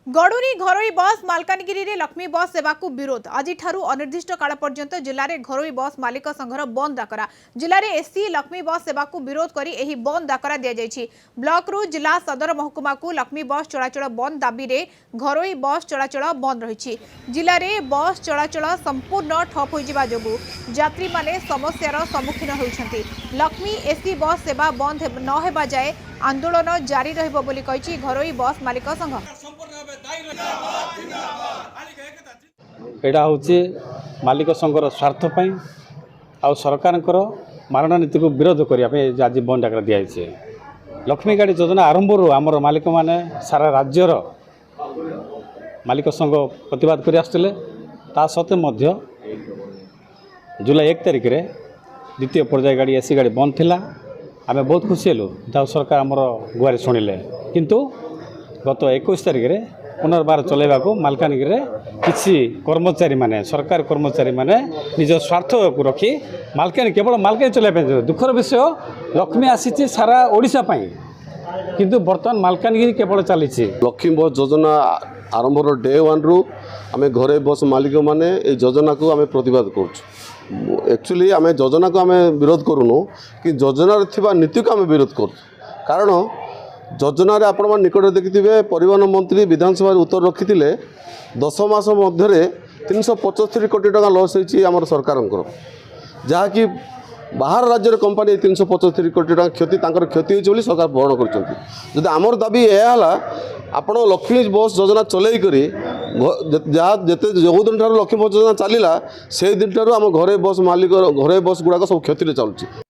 गड़ुनी घरोई बस मालकानगिरी रे लक्ष्मी बस सेवा को विरोध आज अनिर्दिष्ट काल पर्यंत जिले में घरोई बस मालिक संघर बंद डाकरा जिले में एसी लक्ष्मी बस सेवा को विरोध करी एही बंद डाकरा दिया जायछि। ब्लॉक रु जिला सदर महकुमा को लक्ष्मी बस चलाचल बंद दाबी रे घरोई बस चलाचल बंद रही। जिले में बस चलाचल संपूर्ण ठप हो जिबा जोगु यात्री माने समस्यार सम्मुखीन होइछन्ति। लक्ष्मी एसी बस सेवा बंद न हेबा जाए आंदोलन जारी रहिबो बोली कहिछि घरोई बस मालिक संघ। एटा हूँ मालिक संघर स्वार्थपाई आ सरकार मारणा नीति को विरोध करने आज बंद डाकरा दिखाई। लक्ष्मी गाड़ी योजना आरंभ आमर मालिक माने सारा राज्यर मालिक संघ प्रतिवाद कर आसुले सत्वे जुलाई 1 तारिख रे द्वितीय पर्याय गाड़ी एसी गाड़ी बंद थिला। आमे बहुत खुशी हेलु सरकार आमर गुहारी शुणिले किंतु गत 21 तारिख रे पुनर्बार चलैबा को मालकानगिरी किसी कर्मचारी माने सरकार कर्मचारी माने निज स्वार्थ को रखी मालकानगिरी केवल मालकानगिरी चलैबा दुखर विषय लक्ष्मी आसी सारा ओडिशा पाई किंतु बर्तमान मालकानगिरी केवल चली। लक्ष्मी बस योजना आरंभ डे 1 रु आम घरे बस मालिक माने योजना को आम प्रतिवाद कर एक्चुअली आम योजना को आम विरोध करूनु कि योजना थिबा नीति को आम विरोध कर कारण योजना आपण निकट देखिथे परिवहन मंत्री विधानसभा उत्तर रखी 10 मास मध्य 375 कोटी टका लॉस होती आम सरकार जहाँकि बाहर राज्य कंपनी 375 कोटी टका क्षति होती सरकार बहन कर आमर दाबी यह आपण लक्ष्मी बस योजना चलई करी जो दिन लक्ष्मी बस योजना चलला से दिन आम घरे बस मालिक घरे बस गुड़ाक सब क्षति चलुची।